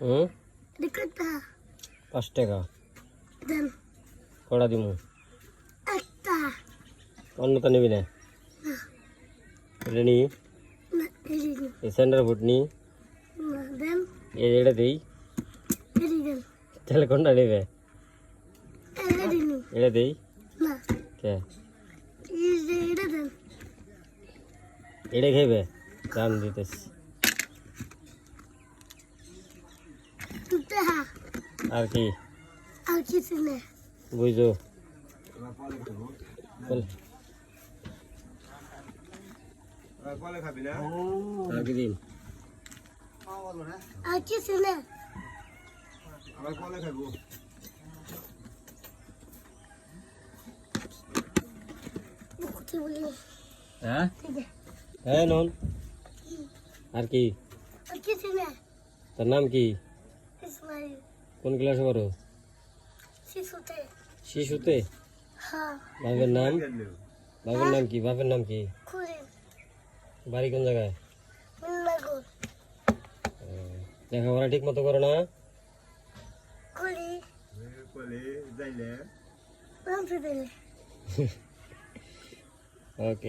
হুম দেখটা 5 টাকা দেন কড়া দিমু একটা অন্যটা নিবি না না এটা নি না এদিকে এই সেন্টার ফুট নি না দেন এটা দেই এদিকে তাহলে কোনটা নেবে এদিকে এটা দেই না কে এটা দেন এটা খাইবে দাম দিতেছি দেখা আর কি আর কিছু না বুঝো কলে খাবি না আর কি দিন আর কিছু না আবার কলে খাবো কি বলি হ্যাঁ ঠিক আছে হ্যাঁ নন আর কি আর কিছু না তোর নাম কি ইসমাইল কোন ক্লাসে পড়ো শিশুতে শিশুতে হ্যাঁ বাপের নাম বাপের নাম কি বাপের নাম কি খুলি বাড়ি কোন জায়গায় লাগো লেখাপড়া ঠিক মতো করো না খুলি কলে যাইলে রামতে দিলে ওকে